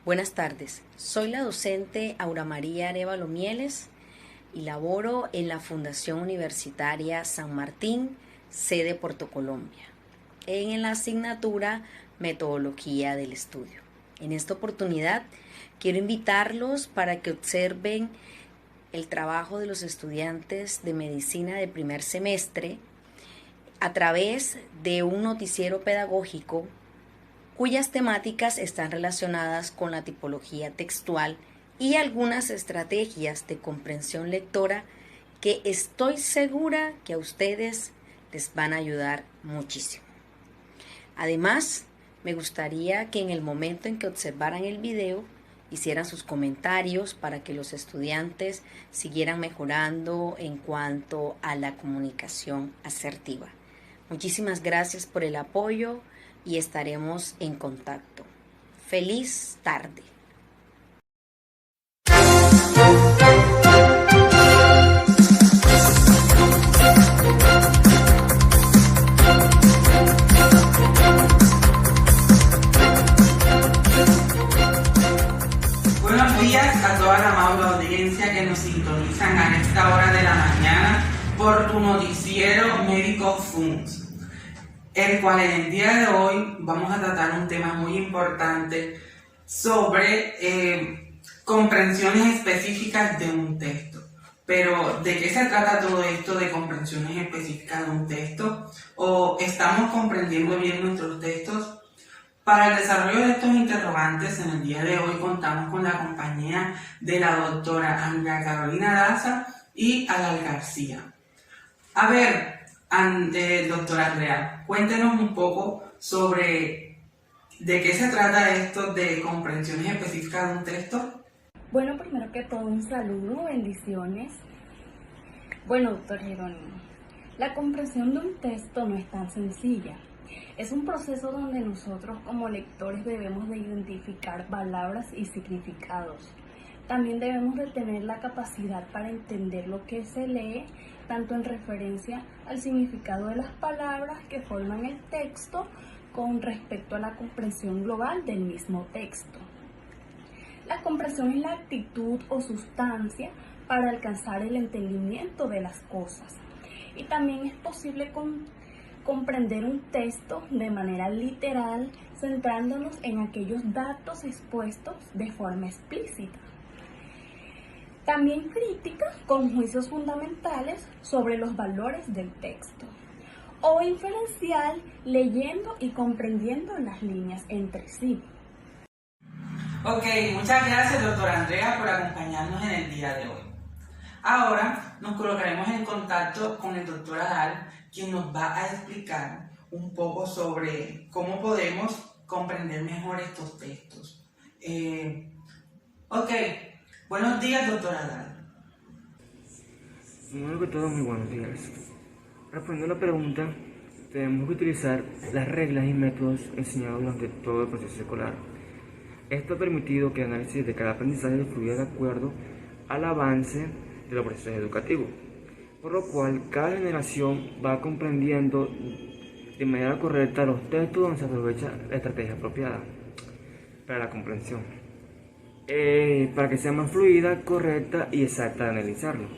Buenas tardes, soy la docente Aura María Arévalo Mieles y laboro en la Fundación Universitaria San Martín, sede Puerto Colombia, en la asignatura Metodología del Estudio. En esta oportunidad quiero invitarlos para que observen el trabajo de los estudiantes de medicina de primer semestre a través de un noticiero pedagógico cuyas temáticas están relacionadas con la tipología textual y algunas estrategias de comprensión lectora que estoy segura que a ustedes les van a ayudar muchísimo. Además, me gustaría que en el momento en que observaran el video hicieran sus comentarios para que los estudiantes siguieran mejorando en cuanto a la comunicación asertiva. Muchísimas gracias por el apoyo y estaremos en contacto. ¡Feliz tarde! Buenos días a toda la amable audiencia que nos sintonizan a esta hora de la mañana por tu noticiero Médico FUNS, el cual en el día de hoy vamos a tratar un tema muy importante sobre comprensiones específicas de un texto. Pero, ¿de qué se trata todo esto de comprensiones específicas de un texto? ¿O estamos comprendiendo bien nuestros textos? Para el desarrollo de estos interrogantes, en el día de hoy contamos con la compañía de la doctora Andrea Carolina Daza y Adal García. A ver, doctora Andrea, cuéntenos un poco sobre de qué se trata esto de comprensiones específicas de un texto. Bueno, primero que todo un saludo, bendiciones. Bueno, doctor Jerónimo, la comprensión de un texto no es tan sencilla. Es un proceso donde nosotros como lectores debemos de identificar palabras y significados. También debemos de tener la capacidad para entender lo que se lee, tanto en referencia al significado de las palabras que forman el texto, con respecto a la comprensión global del mismo texto. La comprensión es la actitud o sustancia para alcanzar el entendimiento de las cosas. Y también es posible comprender un texto de manera literal, centrándonos en aquellos datos expuestos de forma explícita. También crítica con juicios fundamentales sobre los valores del texto. O inferencial, leyendo y comprendiendo las líneas entre sí. Ok, muchas gracias doctora Andrea por acompañarnos en el día de hoy. Ahora nos colocaremos en contacto con el doctor Adal, quien nos va a explicar un poco sobre cómo podemos comprender mejor estos textos. Ok, buenos días doctor Adal. Primero que todo, muy buenos días. Respondiendo a la pregunta, tenemos que utilizar las reglas y métodos enseñados durante todo el proceso escolar. Esto ha permitido que el análisis de cada aprendizaje fluya de acuerdo al avance de los procesos educativos, por lo cual cada generación va comprendiendo de manera correcta los textos donde se aprovecha la estrategia apropiada para la comprensión, para que sea más fluida, correcta y exacta de analizarlo,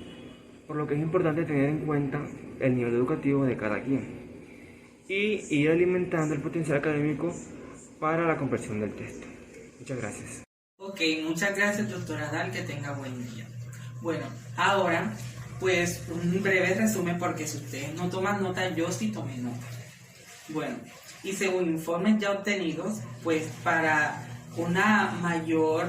por lo que es importante tener en cuenta el nivel educativo de cada quien y ir alimentando el potencial académico para la comprensión del texto. Muchas gracias. Ok, muchas gracias doctora Adal, que tenga buen día. Bueno, ahora pues un breve resumen, porque si ustedes no toman nota, yo sí tomé nota. Bueno, y según informes ya obtenidos, pues para una mayor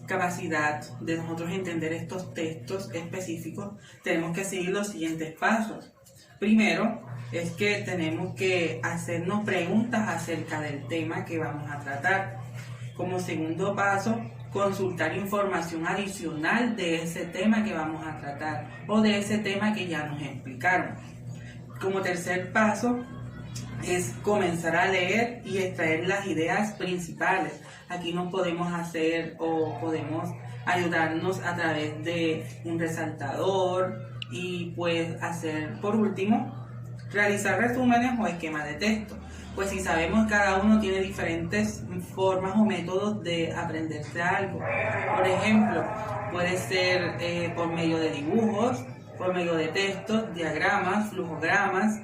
capacidad de nosotros entender estos textos específicos, tenemos que seguir los siguientes pasos. Primero, es que tenemos que hacernos preguntas acerca del tema que vamos a tratar. Como segundo paso, consultar información adicional de ese tema que vamos a tratar o de ese tema que ya nos explicaron. Como tercer paso, es comenzar a leer y extraer las ideas principales. Aquí nos podemos hacer o podemos ayudarnos a través de un resaltador y pues hacer, por último, Realizar resúmenes o esquemas de texto. Pues si sabemos, cada uno tiene diferentes formas o métodos de aprenderse algo. Por ejemplo, puede ser por medio de dibujos, por medio de textos, diagramas, flujogramas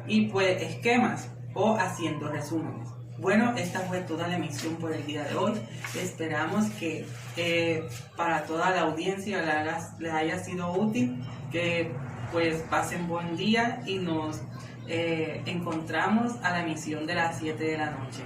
y pues esquemas o haciendo resúmenes. Bueno, esta fue toda la emisión por el día de hoy. Esperamos que para toda la audiencia les haya sido útil, que pues pasen buen día y nos encontramos a la emisión de las 7 de la noche.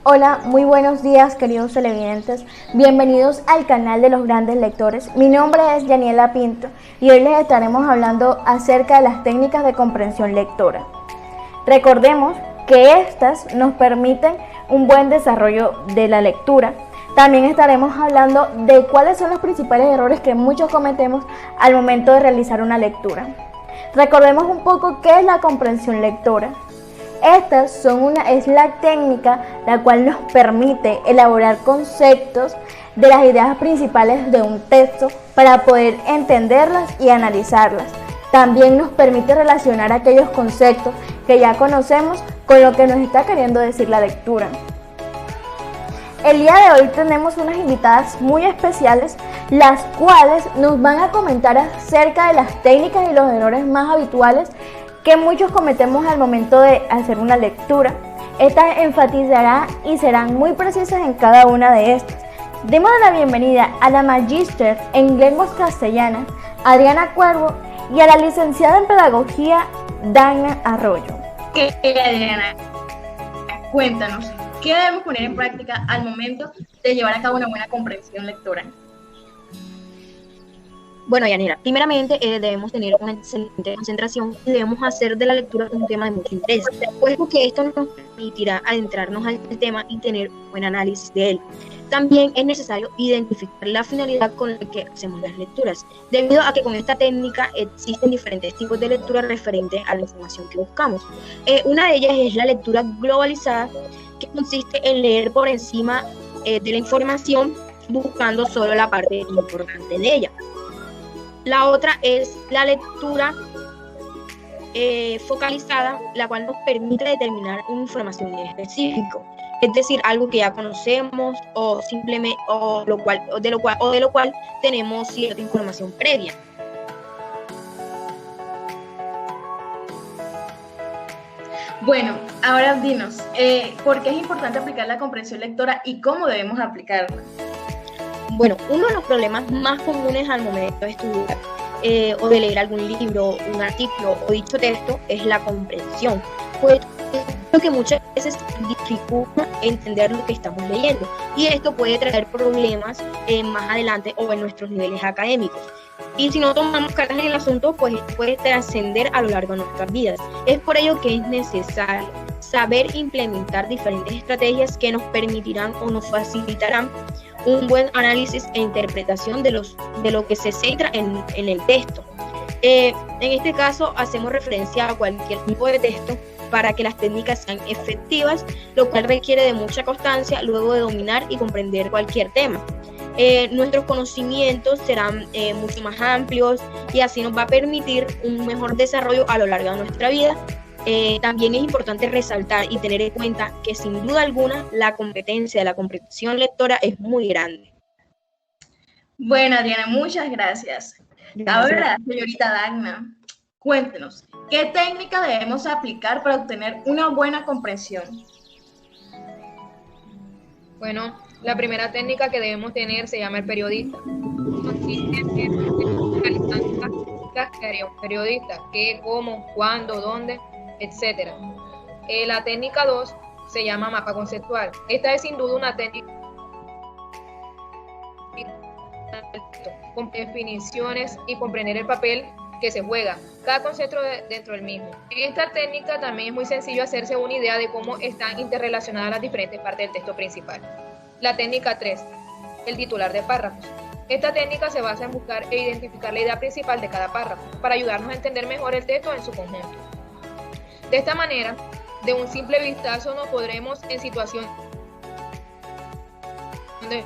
Hola, muy buenos días queridos televidentes, bienvenidos al canal de los grandes lectores. Mi nombre es Daniela Pinto y hoy les estaremos hablando acerca de las técnicas de comprensión lectora. Recordemos que estas nos permiten un buen desarrollo de la lectura. También estaremos hablando de cuáles son los principales errores que muchos cometemos al momento de realizar una lectura. Recordemos un poco qué es la comprensión lectora. Estas es la técnica la cual nos permite elaborar conceptos de las ideas principales de un texto para poder entenderlas y analizarlas. También nos permite relacionar aquellos conceptos que ya conocemos con lo que nos está queriendo decir la lectura. El día de hoy tenemos unas invitadas muy especiales, las cuales nos van a comentar acerca de las técnicas y los errores más habituales que muchos cometemos al momento de hacer una lectura. Estas enfatizará y serán muy precisas en cada una de estas. Demos la bienvenida a la magíster en lenguas castellanas, Adriana Cuervo, y a la licenciada en pedagogía, Dagna Arroyo. Adriana, cuéntanos, ¿qué debemos poner en práctica al momento de llevar a cabo una buena comprensión lectora? Bueno, Yanira, primeramente debemos tener una excelente concentración y debemos hacer de la lectura un tema de mucho interés, pues porque esto nos permitirá adentrarnos al tema y tener un buen análisis de él. También es necesario identificar la finalidad con la que hacemos las lecturas, debido a que con esta técnica existen diferentes tipos de lectura referentes a la información que buscamos. Una de ellas es la lectura globalizada, que consiste en leer por encima de la información, buscando solo la parte importante de ella. La otra es la lectura focalizada, la cual nos permite determinar una información en específico, es decir, algo que ya conocemos o simplemente de lo cual tenemos cierta información previa. Bueno, ahora dinos, ¿por qué es importante aplicar la comprensión lectora y cómo debemos aplicarla? Bueno, uno de los problemas más comunes al momento de estudiar o de leer algún libro, un artículo o dicho texto es la comprensión, pues lo que muchas veces dificulta entender lo que estamos leyendo, y esto puede traer problemas más adelante o en nuestros niveles académicos. Y si no tomamos cartas en el asunto, pues puede trascender a lo largo de nuestras vidas. Es por ello que es necesario saber implementar diferentes estrategias que nos permitirán o nos facilitarán un buen análisis e interpretación de lo que se centra en el texto. En este caso hacemos referencia a cualquier tipo de texto para que las técnicas sean efectivas, lo cual requiere de mucha constancia luego de dominar y comprender cualquier tema. Nuestros conocimientos serán mucho más amplios y así nos va a permitir un mejor desarrollo a lo largo de nuestra vida. También es importante resaltar y tener en cuenta que sin duda alguna la competencia de la comprensión lectora es muy grande. Bueno, Adriana, muchas gracias. Ahora, señorita Dagna, cuéntenos, ¿qué técnica debemos aplicar para obtener una buena comprensión? Bueno, la primera técnica que debemos tener se llama el periodista. Consiste en realizar las que haría un periodista, qué, cómo, cuándo, dónde, etc. La técnica 2 se llama mapa conceptual. Esta es sin duda una técnica con definiciones y comprender el papel que se juega cada concepto dentro del mismo. En esta técnica también es muy sencillo hacerse una idea de cómo están interrelacionadas las diferentes partes del texto principal. La técnica 3, el titular de párrafos. Esta técnica se basa en buscar e identificar la idea principal de cada párrafo para ayudarnos a entender mejor el texto en su conjunto. De esta manera, de un simple vistazo nos podremos en situación de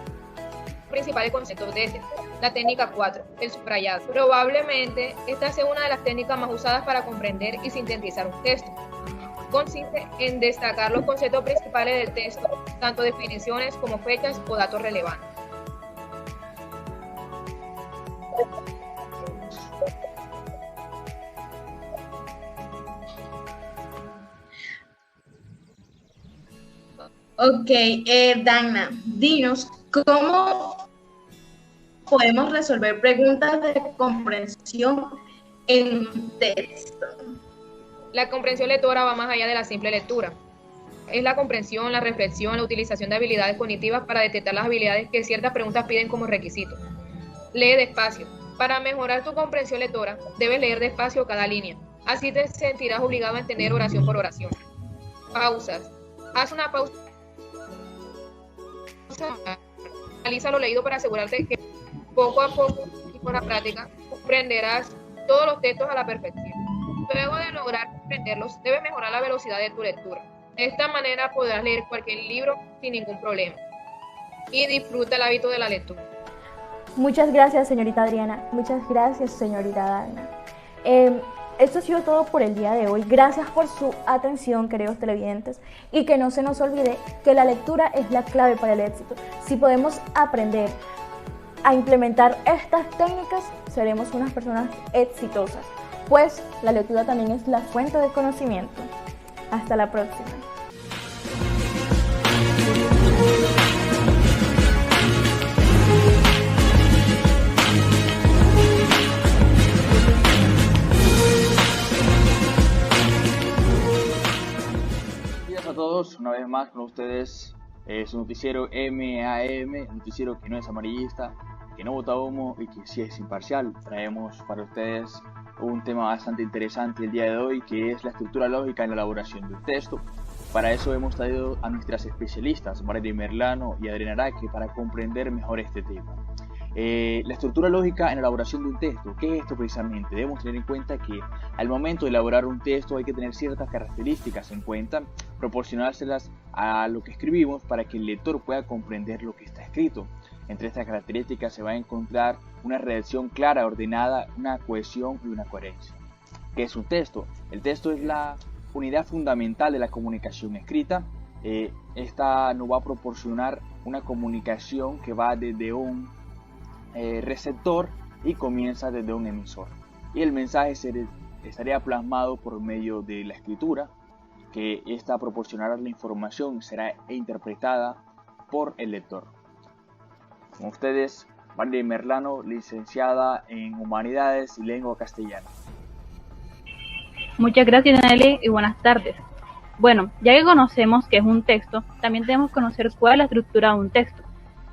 principales conceptos de este. La técnica 4, el subrayado. Probablemente esta sea una de las técnicas más usadas para comprender y sintetizar un texto. Consiste en destacar los conceptos principales del texto, tanto definiciones como fechas o datos relevantes. Ok, Dagna, dinos, ¿cómo podemos resolver preguntas de comprensión en un texto? La comprensión lectora va más allá de la simple lectura. Es la comprensión, la reflexión, la utilización de habilidades cognitivas para detectar las habilidades que ciertas preguntas piden como requisito. Lee despacio. Para mejorar tu comprensión lectora, debes leer despacio cada línea. Así te sentirás obligado a entender oración por oración. Pausas. Haz una pausa. Analiza lo leído para asegurarte que poco a poco y con la práctica comprenderás todos los textos a la perfección. Luego de lograr comprenderlos, debes mejorar la velocidad de tu lectura. De esta manera podrás leer cualquier libro sin ningún problema. Y disfruta el hábito de la lectura. Muchas gracias, señorita Adriana. Muchas gracias, señorita Dagna. Esto ha sido todo por el día de hoy. Gracias por su atención, queridos televidentes. Y que no se nos olvide que la lectura es la clave para el éxito. Si podemos aprender a implementar estas técnicas, seremos unas personas exitosas. Pues la lectura también es la fuente de conocimiento. Hasta la próxima. A todos, una vez más con ustedes su noticiero MAM, el noticiero que no es amarillista, que no bota humo y que sí es imparcial. Traemos para ustedes un tema bastante interesante el día de hoy, que es la estructura lógica en la elaboración de un texto. Para eso hemos traído a nuestras especialistas, Valeria Merlano y Adriana Araque, para comprender mejor este tema. La estructura lógica en la elaboración de un texto. ¿Qué es esto precisamente? Debemos tener en cuenta que al momento de elaborar un texto hay que tener ciertas características en cuenta, proporcionárselas a lo que escribimos para que el lector pueda comprender lo que está escrito. Entre estas características se va a encontrar una redacción clara, ordenada, una cohesión y una coherencia. ¿Qué es un texto? El texto es la unidad fundamental de la comunicación escrita. Esta nos va a proporcionar una comunicación que va desde un receptor y comienza desde un emisor. Y el mensaje estaría plasmado por medio de la escritura, que esta proporcionará la información, será interpretada por el lector. Con ustedes, Valeria Merlano, licenciada en Humanidades y Lengua Castellana. Muchas gracias, Nelly, y buenas tardes. Bueno, ya que conocemos qué es un texto, también debemos conocer cuál es la estructura de un texto.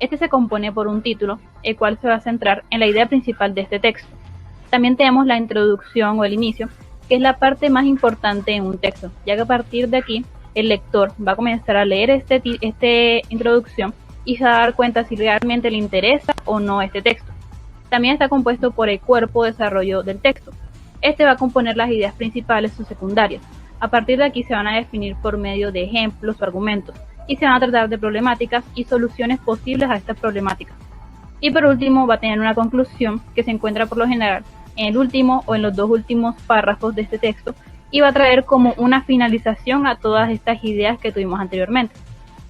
Este se compone por un título, el cual se va a centrar en la idea principal de este texto. También tenemos la introducción o el inicio, que es la parte más importante en un texto, ya que a partir de aquí el lector va a comenzar a leer esta introducción y se va a dar cuenta si realmente le interesa o no este texto. También está compuesto por el cuerpo de desarrollo del texto. Este va a componer las ideas principales o secundarias. A partir de aquí se van a definir por medio de ejemplos o argumentos, y se van a tratar de problemáticas y soluciones posibles a estas problemáticas. Y por último va a tener una conclusión que se encuentra por lo general en el último o en los dos últimos párrafos de este texto y va a traer como una finalización a todas estas ideas que tuvimos anteriormente.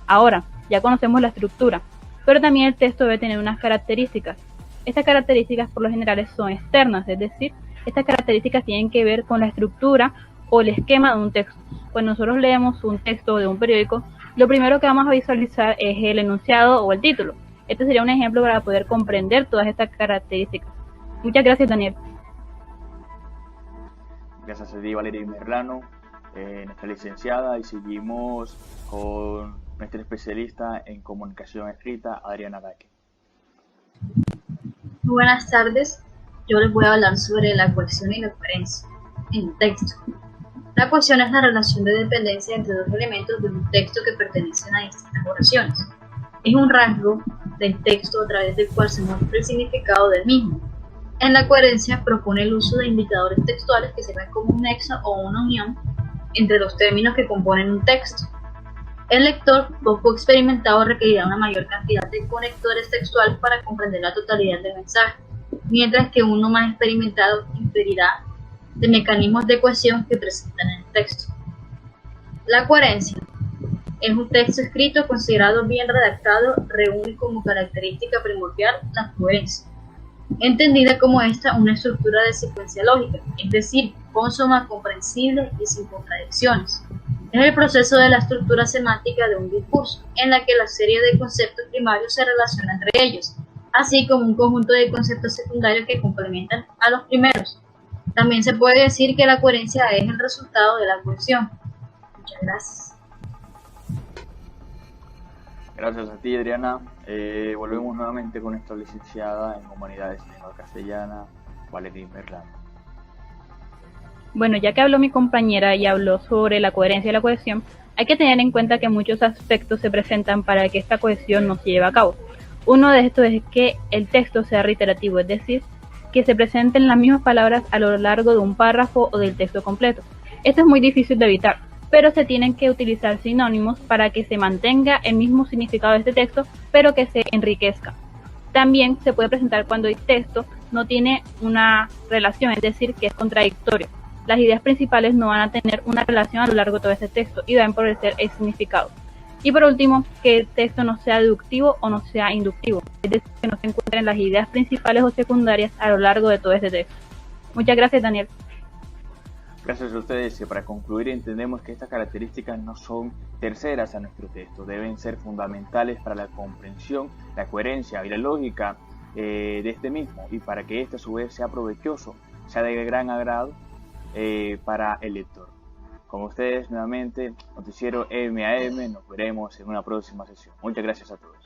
Ahora, ya conocemos la estructura, pero también el texto debe tener unas características. Estas características por lo general son externas, es decir, estas características tienen que ver con la estructura o el esquema de un texto. Cuando nosotros leemos un texto de un periódico, lo primero que vamos a visualizar es el enunciado o el título. Este sería un ejemplo para poder comprender todas estas características. Muchas gracias, Daniel. Gracias a ti, Valeria Merlano, nuestra licenciada, y seguimos con nuestra especialista en comunicación escrita, Adriana Araque. Buenas tardes, yo les voy a hablar sobre la cohesión y la coherencia en un texto. La cohesión es la relación de dependencia entre dos elementos de un texto que pertenecen a distintas oraciones. Es un rasgo del texto a través del cual se muestra el significado del mismo. En la coherencia propone el uso de indicadores textuales que sirven como un nexo o una unión entre los términos que componen un texto. El lector poco experimentado requerirá una mayor cantidad de conectores textuales para comprender la totalidad del mensaje, mientras que uno más experimentado inferirá de mecanismos de cohesión que presentan en el texto. La coherencia es un texto escrito considerado bien redactado, reúne como característica primordial la coherencia, entendida como una estructura de secuencia lógica, es decir, consona, comprensible y sin contradicciones. Es el proceso de la estructura semántica de un discurso, en la que la serie de conceptos primarios se relaciona entre ellos, así como un conjunto de conceptos secundarios que complementan a los primeros. También se puede decir que la coherencia es el resultado de la cohesión. Muchas gracias. Gracias a ti, Adriana. Volvemos nuevamente con nuestra licenciada en Humanidades y Lengua Castellana, Valerín Merlán. Bueno, ya que habló mi compañera y habló sobre la coherencia y la cohesión, hay que tener en cuenta que muchos aspectos se presentan para que esta cohesión no se lleve a cabo. Uno de estos es que el texto sea reiterativo, es decir, que se presenten las mismas palabras a lo largo de un párrafo o del texto completo. Esto es muy difícil de evitar, pero se tienen que utilizar sinónimos para que se mantenga el mismo significado de este texto, pero que se enriquezca. También se puede presentar cuando el texto no tiene una relación, es decir, que es contradictorio. Las ideas principales no van a tener una relación a lo largo de todo este texto y va a empobrecer el significado. Y por último, que el texto no sea deductivo o no sea inductivo, es decir, que no se encuentren las ideas principales o secundarias a lo largo de todo este texto. Muchas gracias, Daniel. Gracias a ustedes. Y para concluir, entendemos que estas características no son terceras a nuestro texto, deben ser fundamentales para la comprensión, la coherencia y la lógica de este mismo, y para que este a su vez sea provechoso, sea de gran agrado para el lector. Con ustedes nuevamente, Noticiero MAM, nos veremos en una próxima sesión. Muchas gracias a todos.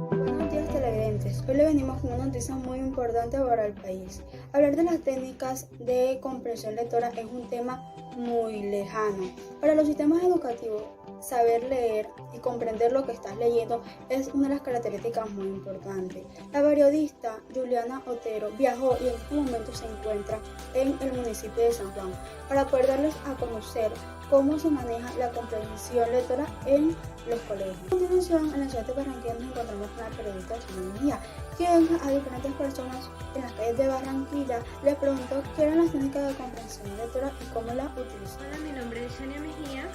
Buenos días, televidentes. Hoy le venimos con una noticia muy importante para el país. Hablar de las técnicas de comprensión lectora es un tema muy lejano. Para los sistemas educativos, saber leer y comprender lo que estás leyendo es una de las características muy importantes. La periodista Juliana Otero viajó y en este momento se encuentra en el municipio de San Juan para poder darles a conocer cómo se maneja la comprensión lectora en los colegios. A continuación, en la ciudad de Barranquilla nos encontramos con la periodista Sonia, quien a diferentes personas en las calles de Barranquilla les preguntó qué eran las técnicas de comprensión lectora y cómo las utilizan. Hola, mi nombre es Sonia Mejía.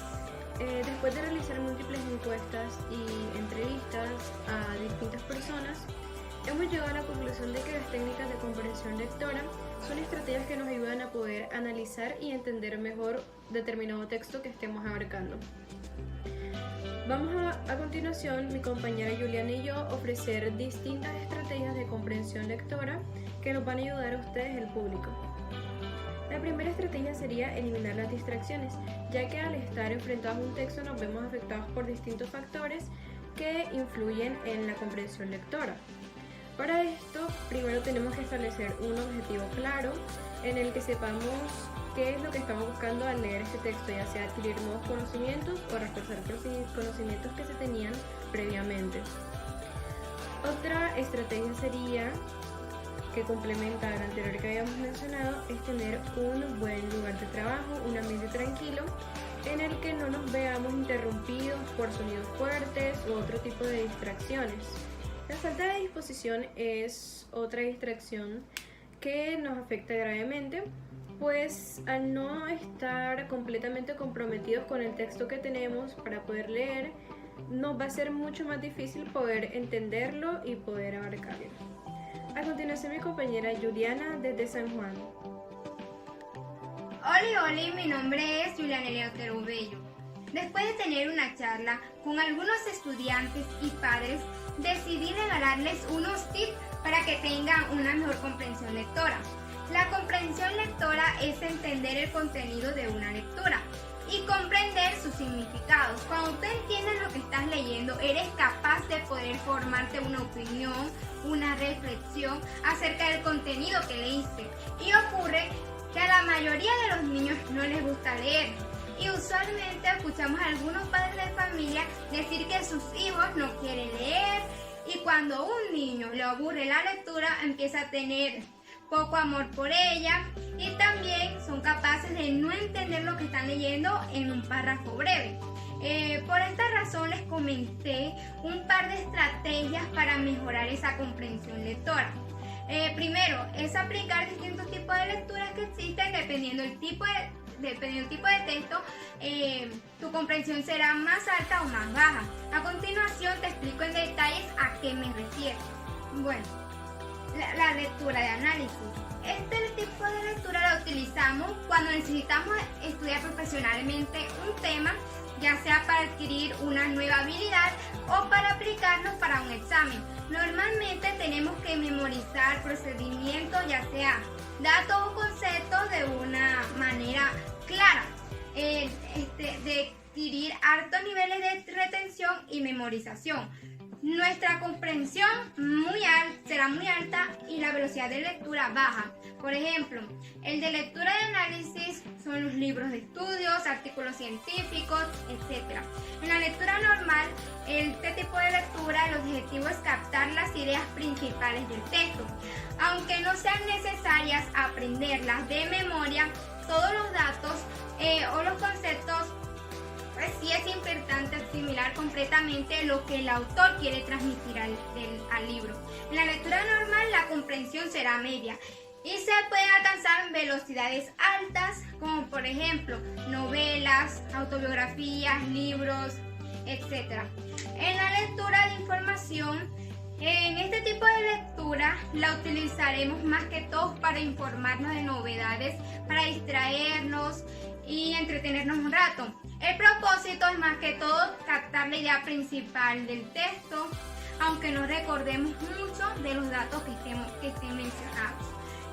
Después de realizar múltiples encuestas y entrevistas a distintas personas, hemos llegado a la conclusión de que las técnicas de comprensión lectora son estrategias que nos ayudan a poder analizar y entender mejor determinado texto que estemos abarcando. Vamos a continuación, mi compañera Juliana y yo, ofrecer distintas estrategias de comprensión lectora que nos van a ayudar a ustedes, el público. La primera estrategia sería eliminar las distracciones, ya que al estar enfrentados a un texto nos vemos afectados por distintos factores que influyen en la comprensión lectora. Para esto, primero tenemos que establecer un objetivo claro en el que sepamos qué es lo que estamos buscando al leer este texto, ya sea adquirir nuevos conocimientos o reforzar conocimientos que se tenían previamente. Otra estrategia sería, que complementa al anterior que habíamos mencionado, es tener un buen lugar de trabajo, un ambiente tranquilo en el que no nos veamos interrumpidos por sonidos fuertes u otro tipo de distracciones. La falta de disposición es otra distracción que nos afecta gravemente, pues al no estar completamente comprometidos con el texto que tenemos para poder leer, nos va a ser mucho más difícil poder entenderlo y poder abarcarlo. A continuación, mi compañera Juliana desde San Juan. Hola, mi nombre es Juliana Eleotero Bello. Después de tener una charla con algunos estudiantes y padres, decidí regalarles unos tips para que tengan una mejor comprensión lectora. La comprensión lectora es entender el contenido de una lectura. y comprender sus significados. Cuando tú entiendes lo que estás leyendo, eres capaz de poder formarte una opinión, una reflexión acerca del contenido que leíste. Y ocurre que a la mayoría de los niños no les gusta leer. Y usualmente escuchamos a algunos padres de familia decir que sus hijos no quieren leer, y cuando un niño le aburre la lectura empieza a tener poco amor por ella, y también son capaces de no entender lo que están leyendo en un párrafo breve. Por esta razón les comenté un par de estrategias para mejorar esa comprensión lectora. Primero es aplicar distintos tipos de lecturas que existen dependiendo del tipo de texto. Tu comprensión será más alta o más baja. A continuación te explico en detalles a qué me refiero. Bueno, la lectura de análisis. Este tipo de lectura la utilizamos cuando necesitamos estudiar profesionalmente un tema, ya sea para adquirir una nueva habilidad o para aplicarlo para un examen. Normalmente tenemos que memorizar procedimientos, ya sea datos o conceptos de una manera clara, de adquirir altos niveles de retención y memorización. Nuestra comprensión será muy alta y la velocidad de lectura baja. Por ejemplo, el de lectura de análisis son los libros de estudios, artículos científicos, etc. En la lectura normal, este tipo de lectura, el objetivo es captar las ideas principales del texto. Aunque no sean necesarias aprenderlas de memoria, todos los datos o los conceptos, pues sí es importante asimilar completamente lo que el autor quiere transmitir al libro. En la lectura normal la comprensión será media y se pueden alcanzar velocidades altas, como por ejemplo novelas, autobiografías, libros, etc. En la lectura de información, en este tipo de lectura la utilizaremos más que todo para informarnos de novedades, para distraernos y entretenernos un rato. El propósito es más que todo captar la idea principal del texto, aunque no recordemos mucho de los datos que estén mencionados.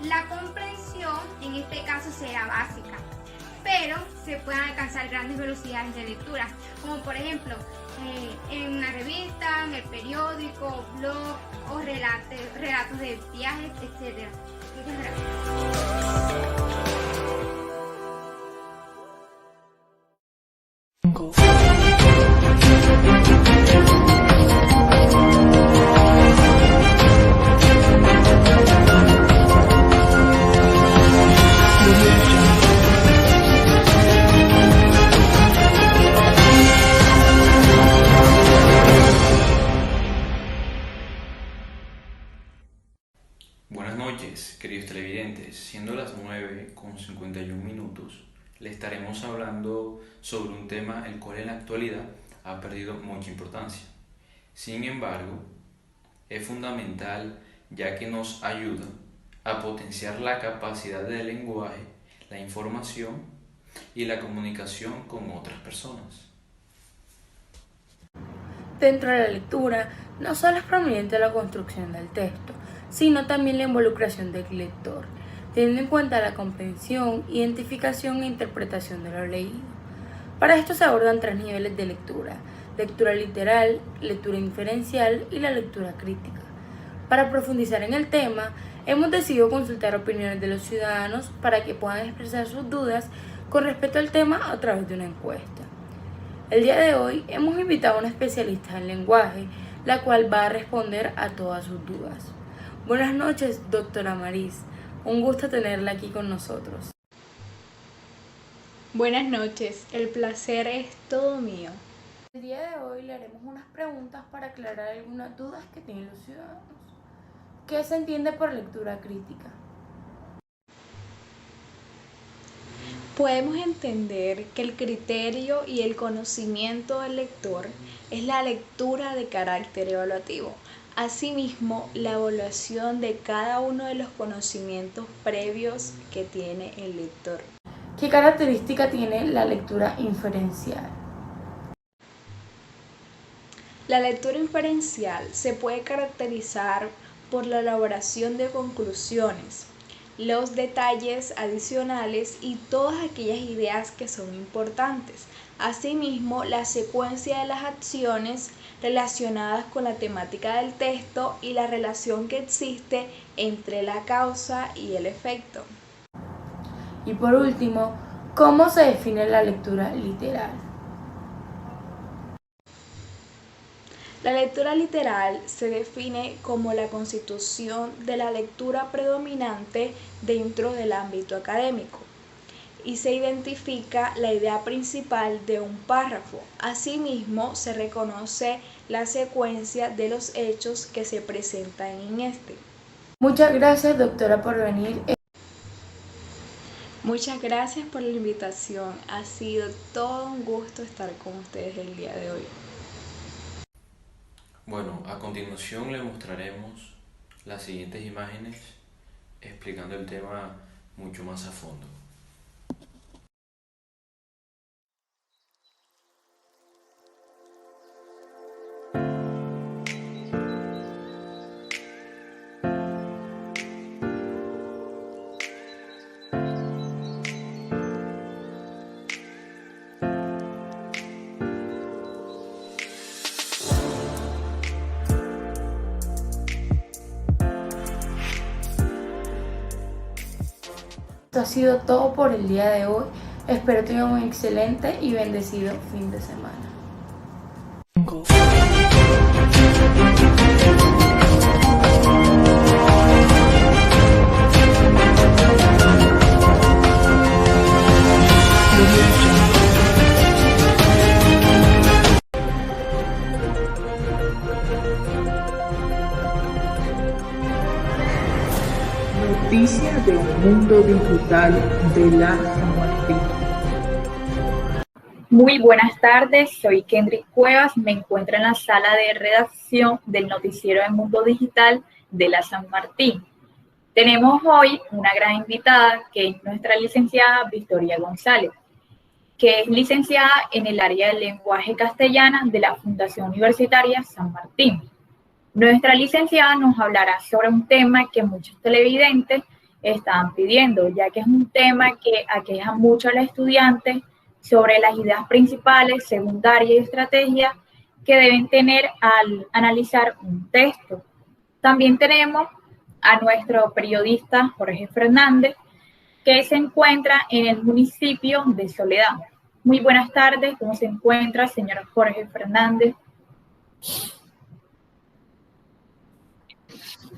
La comprensión en este caso será básica, pero se pueden alcanzar grandes velocidades de lectura, como por ejemplo en una revista, en el periódico, blog o relatos de viajes, etc. Muchas gracias. Buenas noches, queridos televidentes. Siendo las 9:51, le estaremos hablando sobre un tema el cual en la actualidad ha perdido mucha importancia. Sin embargo, es fundamental ya que nos ayuda a potenciar la capacidad del lenguaje, la información y la comunicación con otras personas. Dentro de la lectura, no solo es prominente la construcción del texto, sino también la involucración del lector, teniendo en cuenta la comprensión, identificación e interpretación de lo leído. Para esto se abordan 3 niveles de lectura: lectura literal, lectura inferencial y la lectura crítica. Para profundizar en el tema, hemos decidido consultar opiniones de los ciudadanos para que puedan expresar sus dudas con respecto al tema a través de una encuesta. El día de hoy hemos invitado a una especialista en lenguaje, la cual va a responder a todas sus dudas. Buenas noches, doctora Maris. Un gusto tenerla aquí con nosotros. Buenas noches, el placer es todo mío. El día de hoy le haremos unas preguntas para aclarar algunas dudas que tienen los ciudadanos. ¿Qué se entiende por lectura crítica? Podemos entender que el criterio y el conocimiento del lector es la lectura de carácter evaluativo. Asimismo, la evaluación de cada uno de los conocimientos previos que tiene el lector. ¿Qué característica tiene la lectura inferencial? La lectura inferencial se puede caracterizar por la elaboración de conclusiones, los detalles adicionales y todas aquellas ideas que son importantes. Asimismo, la secuencia de las acciones relacionadas con la temática del texto y la relación que existe entre la causa y el efecto. Y por último, ¿cómo se define la lectura literal? La lectura literal se define como la constitución de la lectura predominante dentro del ámbito académico y se identifica la idea principal de un párrafo. Asimismo, se reconoce la secuencia de los hechos que se presentan en este. Muchas gracias, doctora, por venir. Muchas gracias por la invitación. Ha sido todo un gusto estar con ustedes el día de hoy. Bueno, a continuación le mostraremos las siguientes imágenes explicando el tema mucho más a fondo. Esto ha sido todo por el día de hoy. Espero tengan un excelente y bendecido fin de semana. Noticias de un mundo digital de la San Martín. Muy buenas tardes, soy Kendrick Cuevas, me encuentro en la sala de redacción del noticiero del mundo digital de la San Martín. Tenemos hoy una gran invitada que es nuestra licenciada Victoria González, que es licenciada en el área del lenguaje castellano de la Fundación Universitaria San Martín. Nuestra licenciada nos hablará sobre un tema que muchos televidentes estaban pidiendo, ya que es un tema que aqueja mucho a los estudiantes sobre las ideas principales, secundarias y estrategias que deben tener al analizar un texto. También tenemos a nuestro periodista Jorge Fernández, que se encuentra en el municipio de Soledad. Muy buenas tardes, ¿cómo se encuentra, señor Jorge Fernández?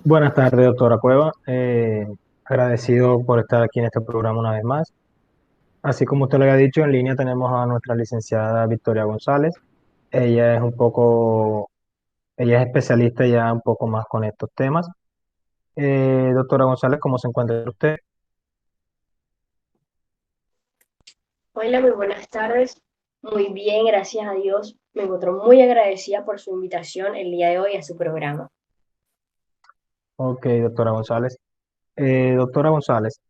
Buenas tardes, doctora Cueva. Agradecido por estar aquí en este programa una vez más. Así como usted lo había dicho, en línea tenemos a nuestra licenciada Victoria González. Ella es especialista ya un poco más con estos temas. Doctora González, ¿cómo se encuentra usted? Hola, muy buenas tardes. Muy bien, gracias a Dios. Me encuentro muy agradecida por su invitación el día de hoy a su programa. Ok, doctora González. Doctora González,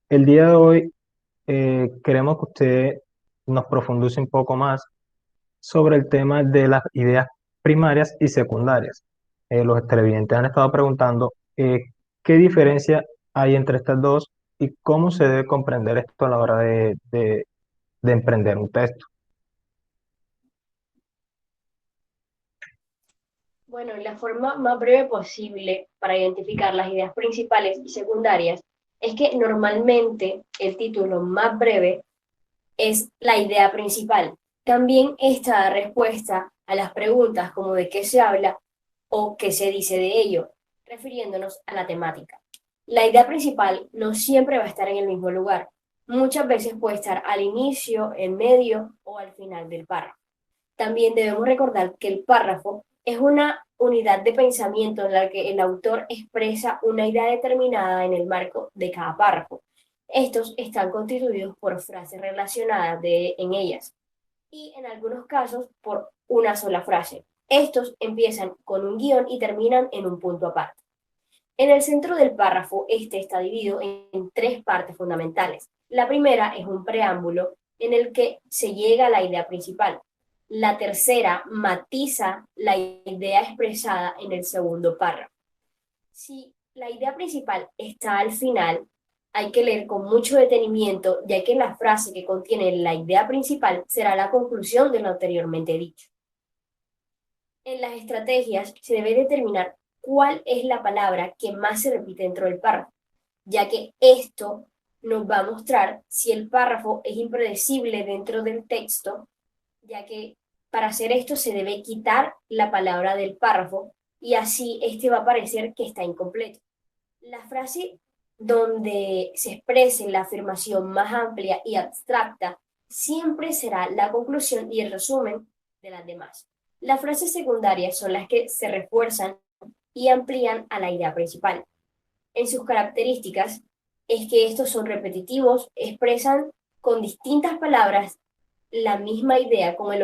el día de hoy queremos que usted nos profundice un poco más sobre el tema de las ideas primarias y secundarias. Los televidentes han estado preguntando qué diferencia hay entre estas dos y cómo se debe comprender esto a la hora de emprender un texto. Bueno, la forma más breve posible para identificar las ideas principales y secundarias es que normalmente el título más breve es la idea principal. También esta da respuesta a las preguntas como de qué se habla o qué se dice de ello, refiriéndonos a la temática. La idea principal no siempre va a estar en el mismo lugar. Muchas veces puede estar al inicio, en medio o al final del párrafo. También debemos recordar que el párrafo es una unidad de pensamiento en la que el autor expresa una idea determinada en el marco de cada párrafo. Estos están constituidos por frases relacionadas en ellas y en algunos casos por una sola frase. Estos empiezan con un guión y terminan en un punto aparte. En el centro del párrafo, este está dividido en tres partes fundamentales. La primera es un preámbulo en el que se llega a la idea principal. La tercera matiza la idea expresada en el segundo párrafo. Si la idea principal está al final, hay que leer con mucho detenimiento, ya que la frase que contiene la idea principal será la conclusión de lo anteriormente dicho. En las estrategias se debe determinar cuál es la palabra que más se repite dentro del párrafo, ya que esto nos va a mostrar si el párrafo es impredecible dentro del texto, ya que para hacer esto se debe quitar la palabra del párrafo y así este va a parecer que está incompleto. La frase donde se exprese la afirmación más amplia y abstracta siempre será la conclusión y el resumen de las demás. Las frases secundarias son las que se refuerzan y amplían a la idea principal. En sus características es que estos son repetitivos, expresan con distintas palabras la misma idea con el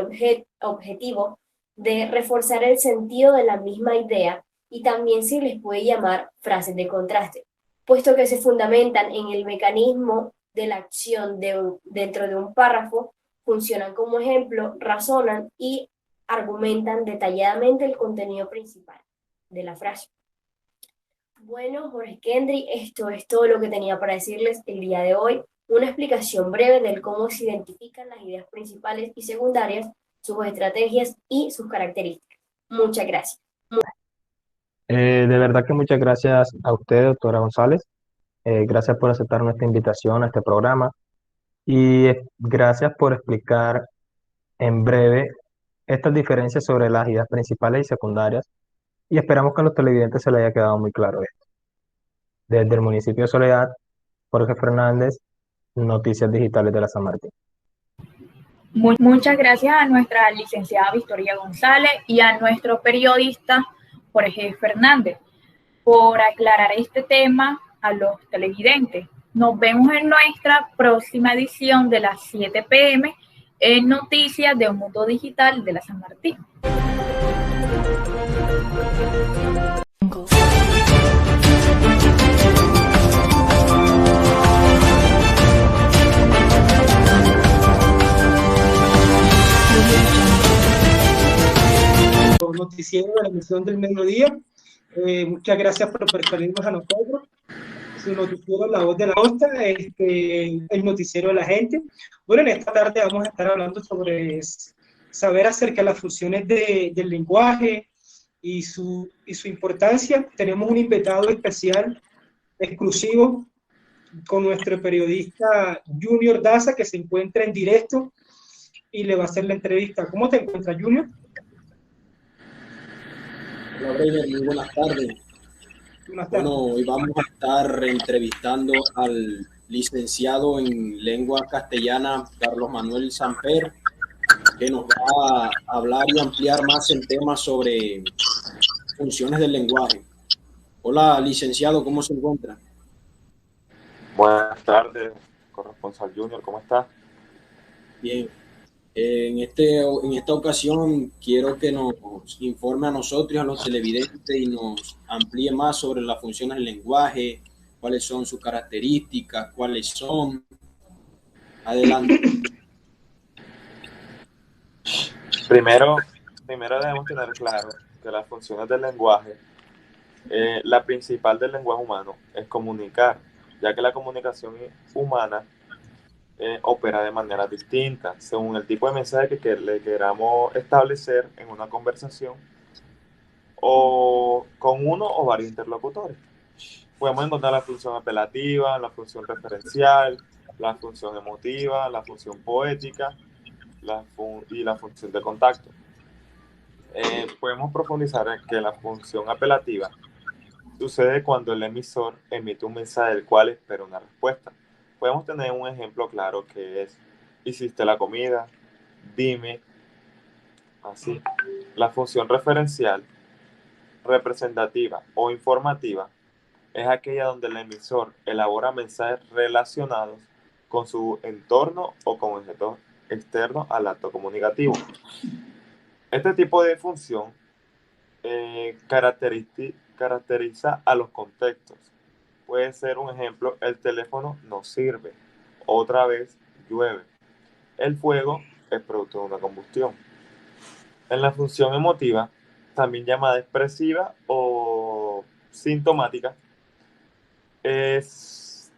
objetivo de reforzar el sentido de la misma idea, y también se les puede llamar frases de contraste, puesto que se fundamentan en el mecanismo de la acción dentro de un párrafo, funcionan como ejemplo, razonan y argumentan detalladamente el contenido principal de la frase. Bueno, Jorge Kendry, esto es todo lo que tenía para decirles el día de hoy. Una explicación breve de cómo se identifican las ideas principales y secundarias, sus estrategias y sus características. Muchas gracias. De verdad que muchas gracias a usted, doctora González. Gracias por aceptar nuestra invitación a este programa y gracias por explicar en breve estas diferencias sobre las ideas principales y secundarias, y esperamos que a los televidentes se les haya quedado muy claro esto. Desde el municipio de Soledad, Jorge Fernández, Noticias Digitales de la San Martín. Muchas gracias a nuestra licenciada Victoria González y a nuestro periodista Jorge Fernández por aclarar este tema a los televidentes. Nos vemos en nuestra próxima edición de las 7 p.m. en Noticias de un Mundo Digital de la San Martín. Noticiero de la emisión del mediodía. Muchas gracias por preferirnos a nosotros. Su noticiero La Voz de la Costa, el noticiero de la gente. Bueno, en esta tarde vamos a estar hablando sobre saber acerca de las funciones del lenguaje y su importancia. Tenemos un invitado especial, exclusivo, con nuestro periodista Junior Daza, que se encuentra en directo y le va a hacer la entrevista. ¿Cómo te encuentras, Junior? Hola, Breiner, muy buenas tardes. Bueno, hoy vamos a estar entrevistando al licenciado en lengua castellana Carlos Manuel Samper, que nos va a hablar y ampliar más en temas sobre funciones del lenguaje. Hola, licenciado, ¿cómo se encuentra? Buenas tardes, corresponsal Junior, ¿cómo está? Bien. En esta ocasión quiero que nos informe a nosotros y a los televidentes y nos amplíe más sobre las funciones del lenguaje, cuáles son sus características, cuáles son. Adelante. Primero debemos tener claro que las funciones del lenguaje, la principal del lenguaje humano es comunicar, ya que la comunicación humana opera de manera distinta según el tipo de mensaje que le queramos establecer en una conversación o con uno o varios interlocutores. Podemos encontrar la función apelativa, la función referencial, la función emotiva, la función poética y la función de contacto. Podemos profundizar en que la función apelativa sucede cuando el emisor emite un mensaje del cual espera una respuesta. Podemos tener un ejemplo claro que es: hiciste la comida, dime, así. La función referencial, representativa o informativa es aquella donde el emisor elabora mensajes relacionados con su entorno o con objetos externos al acto comunicativo. Este tipo de función caracteriza a los contextos. Puede ser un ejemplo: el teléfono no sirve, otra vez llueve, el fuego es producto de una combustión. En la función emotiva, también llamada expresiva o sintomática,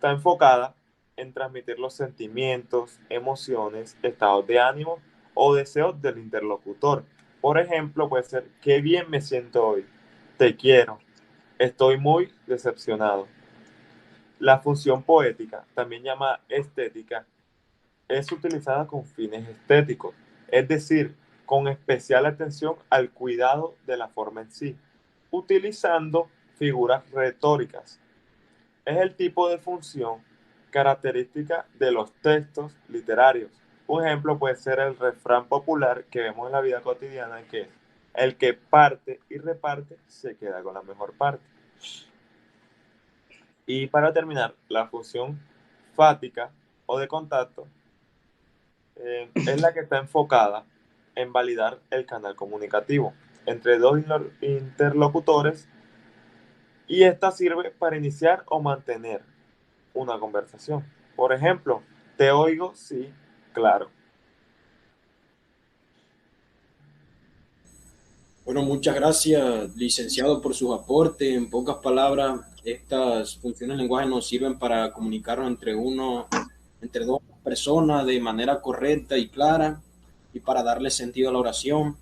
está enfocada en transmitir los sentimientos, emociones, estados de ánimo o deseos del interlocutor. Por ejemplo, puede ser: qué bien me siento hoy, te quiero, estoy muy decepcionado. La función poética, también llamada estética, es utilizada con fines estéticos, es decir, con especial atención al cuidado de la forma en sí, utilizando figuras retóricas. Es el tipo de función característica de los textos literarios. Un ejemplo puede ser el refrán popular que vemos en la vida cotidiana, que es: el que parte y reparte se queda con la mejor parte. Y para terminar, la función fática o de contacto es la que está enfocada en validar el canal comunicativo entre dos interlocutores, y esta sirve para iniciar o mantener una conversación. Por ejemplo: te oigo, sí, claro. Bueno, muchas gracias, licenciado, por sus aportes. En pocas palabras, estas funciones de lenguaje nos sirven para comunicarnos entre dos personas de manera correcta y clara, y para darle sentido a la oración.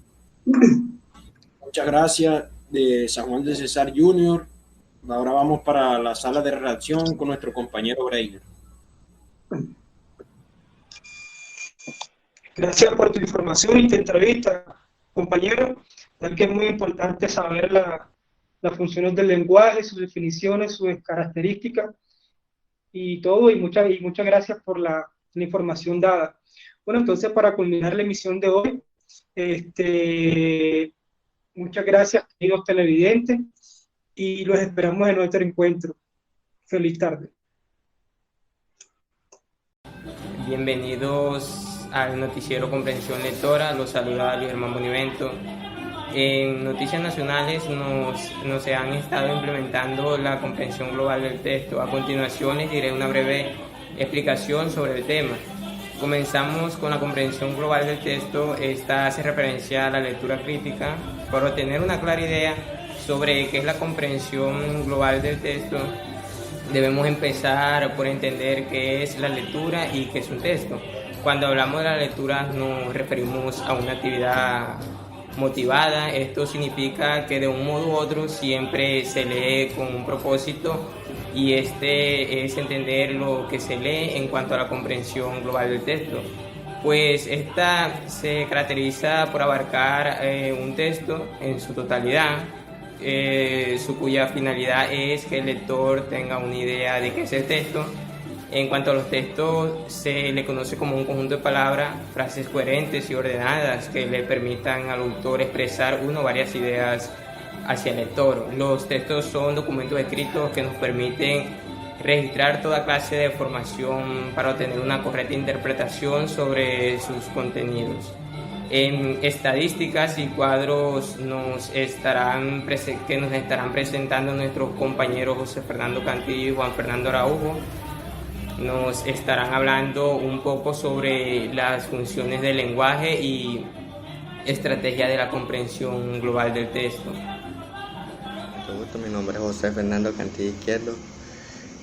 Muchas gracias, de San Juan de Cesar Jr. Ahora vamos para la sala de redacción con nuestro compañero Breiner. Gracias por tu información y tu entrevista, compañero. Ya que es muy importante saber las funciones del lenguaje, sus definiciones, sus características y todo, y muchas gracias por la información dada. Bueno, entonces, para culminar la emisión de hoy, muchas gracias, queridos televidentes, y los esperamos en nuestro encuentro. Feliz tarde. Bienvenidos al noticiero Comprensión Lectora. Los saluda Luis Germán Bonivento. En Noticias Nacionales se han estado implementando la comprensión global del texto. A continuación les diré una breve explicación sobre el tema. Comenzamos con la comprensión global del texto. Esta hace referencia a la lectura crítica. Para obtener una clara idea sobre qué es la comprensión global del texto, debemos empezar por entender qué es la lectura y qué es un texto. Cuando hablamos de la lectura nos referimos a una actividad motivada. Esto significa que de un modo u otro siempre se lee con un propósito, y este es entender lo que se lee en cuanto a la comprensión global del texto. Pues esta se caracteriza por abarcar un texto en su totalidad, cuya finalidad es que el lector tenga una idea de qué es el texto. En cuanto a los textos, se le conoce como un conjunto de palabras, frases coherentes y ordenadas que le permitan al autor expresar una o varias ideas hacia el lector. Los textos son documentos escritos que nos permiten registrar toda clase de información para obtener una correcta interpretación sobre sus contenidos. En estadísticas y cuadros que nos estarán presentando nuestros compañeros José Fernando Cantillo y Juan Fernando Araujo, nos estarán hablando un poco sobre las funciones del lenguaje y estrategia de la comprensión global del texto. Mucho gusto, mi nombre es José Fernando Cantillo Izquierdo.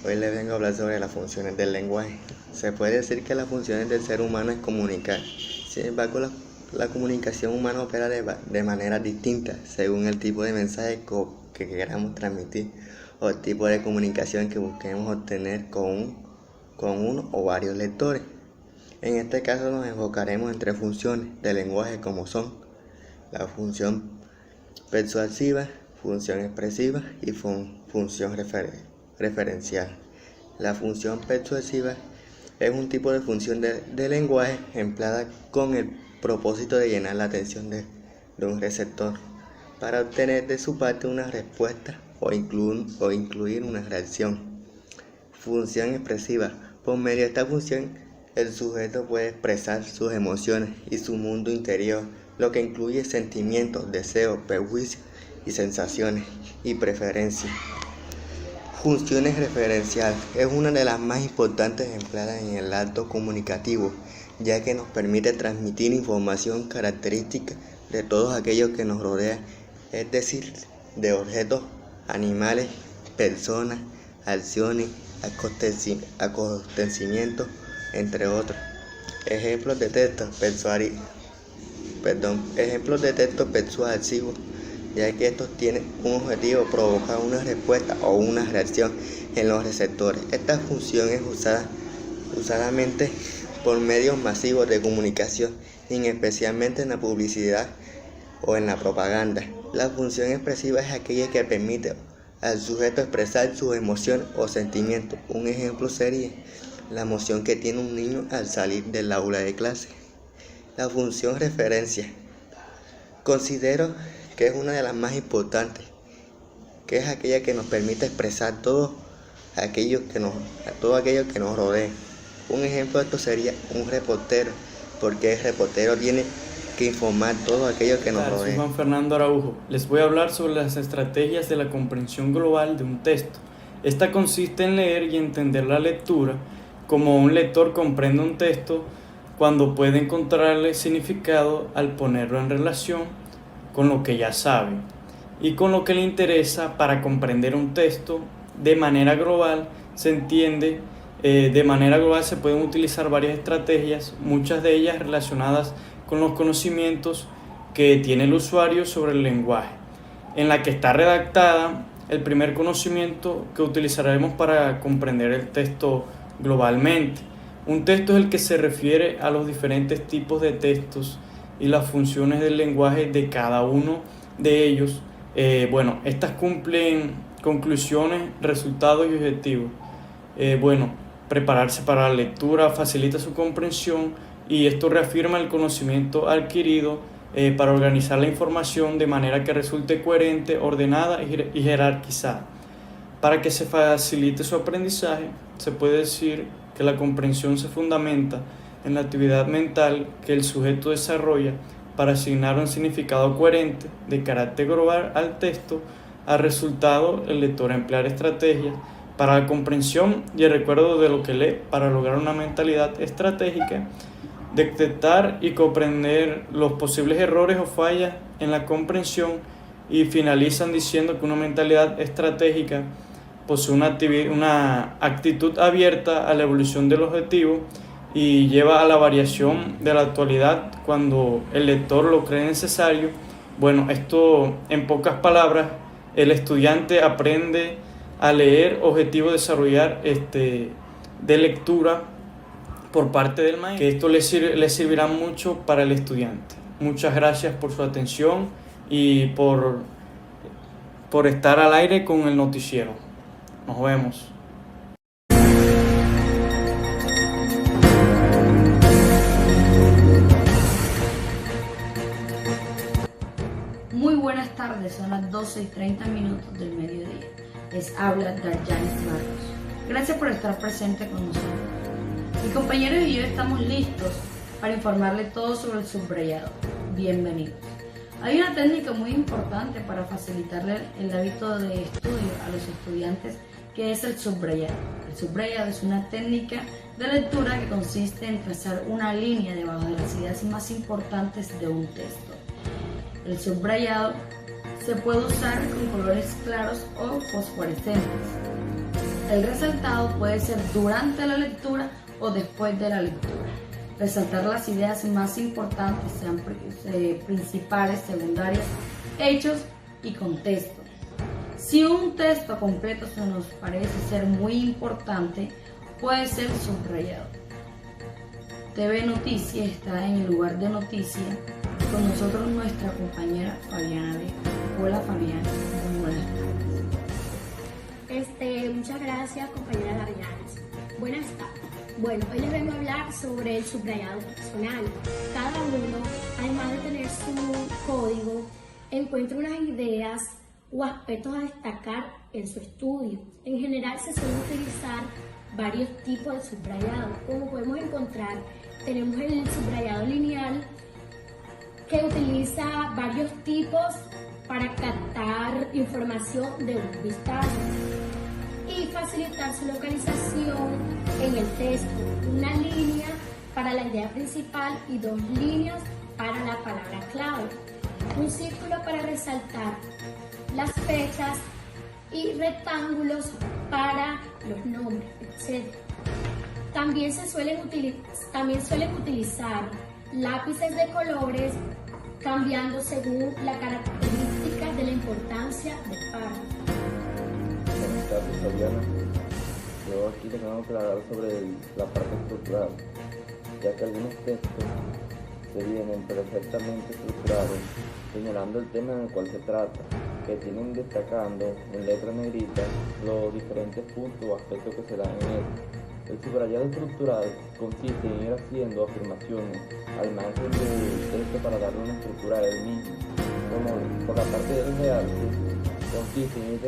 Hoy les vengo a hablar sobre las funciones del lenguaje. Se puede decir que las funciones del ser humano es comunicar. Sin embargo, la comunicación humana opera de manera distinta según el tipo de mensaje que queramos transmitir o el tipo de comunicación que busquemos obtener con uno o varios lectores. En este caso nos enfocaremos en 3 funciones del lenguaje, como son la función persuasiva, función expresiva y función referencial. La función persuasiva es un tipo de función de lenguaje empleada con el propósito de llenar la atención de un receptor para obtener de su parte una respuesta o incluir una reacción. Función expresiva. Por medio de esta función, el sujeto puede expresar sus emociones y su mundo interior, lo que incluye sentimientos, deseos, prejuicios y sensaciones y preferencias. Funciones referenciales es una de las más importantes empleadas en el acto comunicativo, ya que nos permite transmitir información característica de todos aquellos que nos rodean, es decir, de objetos, animales, personas, acciones, acontecimientos, entre otros. Ejemplos de texto persuasivos, ya que estos tienen un objetivo: provocar una respuesta o una reacción en los receptores. Esta función es usadamente por medios masivos de comunicación, especialmente en la publicidad o en la propaganda. La función expresiva es aquella que permite al sujeto expresar su emoción o sentimiento. Un ejemplo sería la emoción que tiene un niño al salir del aula de clase. La función referencia considero que es una de las más importantes, que es aquella que nos permite expresar todo aquello que nos rodea. Un ejemplo de esto sería un reportero, porque el reportero tiene que informar todo aquello que nos rodea. Soy Juan Fernando Araujo. Les voy a hablar sobre las estrategias de la comprensión global de un texto. Esta consiste en leer y entender la lectura, como un lector comprende un texto cuando puede encontrarle significado al ponerlo en relación con lo que ya sabe y con lo que le interesa. Para comprender un texto de manera global se pueden utilizar varias estrategias, muchas de ellas relacionadas con los conocimientos que tiene el usuario sobre el lenguaje. En la que está redactada el primer conocimiento que utilizaremos para comprender el texto globalmente. Un texto es el que se refiere a los diferentes tipos de textos y las funciones del lenguaje de cada uno de ellos. Estas cumplen conclusiones, resultados y objetivos. Prepararse para la lectura facilita su comprensión y esto reafirma el conocimiento adquirido para organizar la información de manera que resulte coherente, ordenada y jerarquizada. Para que se facilite su aprendizaje, se puede decir que la comprensión se fundamenta en la actividad mental que el sujeto desarrolla para asignar un significado coherente de carácter global al texto. Al resultado, el lector emplear estrategias para la comprensión y el recuerdo de lo que lee para lograr una mentalidad estratégica, detectar y comprender los posibles errores o fallas en la comprensión, y finalizan diciendo que una mentalidad estratégica posee una actitud abierta a la evolución del objetivo y lleva a la variación de la actualidad cuando el lector lo cree necesario. Esto en pocas palabras, el estudiante aprende a leer, objetivo desarrollar de lectura por parte del maestro, que esto le servirá mucho para el estudiante. Muchas gracias por su atención y por estar al aire con el noticiero. Nos vemos. Muy buenas tardes, son las 12:30 del mediodía. Les habla Daryanis Marcos. Gracias por estar presente con nosotros. Mi compañero y yo estamos listos para informarle todo sobre el subrayado. Bienvenidos. Hay una técnica muy importante para facilitarle el hábito de estudio a los estudiantes, que es el subrayado. El subrayado es una técnica de lectura que consiste en trazar una línea debajo de las ideas más importantes de un texto. El subrayado se puede usar con colores claros o fosforescentes. El resaltado puede ser durante la lectura o después de la lectura. Resaltar las ideas más importantes, sean principales, secundarias, hechos y contexto. Si un texto completo se nos parece ser muy importante, puede ser subrayado. TV Noticias está en el lugar de noticia. Con nosotros nuestra compañera Fabiana B. Hola Fabiana, muy buenas tardes. Muchas gracias compañera Daryanis. Buenas tardes. Hoy les vengo a hablar sobre el subrayado personal. Cada uno, además de tener su código, encuentra unas ideas o aspectos a destacar en su estudio. En general se suelen utilizar varios tipos de subrayado. Como podemos encontrar, tenemos el subrayado lineal, que utiliza varios tipos para captar información de un vistazo y facilitar su localización en el texto. Una línea para la idea principal y 2 líneas para la palabra clave. Un círculo para resaltar las fechas y rectángulos para los nombres, etc. También suelen utilizar lápices de colores, cambiando según la característica de la importancia del párrafo. Buenas tardes, Fabiana. Yo aquí les vengo a aclarar sobre la parte estructural, ya que algunos textos se vienen perfectamente estructurados, señalando el tema en el cual se trata, que tienen destacando en letra negrita los diferentes puntos o aspectos que se dan en él. El subrayado estructural consiste en ir haciendo afirmaciones al margen del texto para darle una estructura a él mismo. Como por la parte del realce, consiste en ir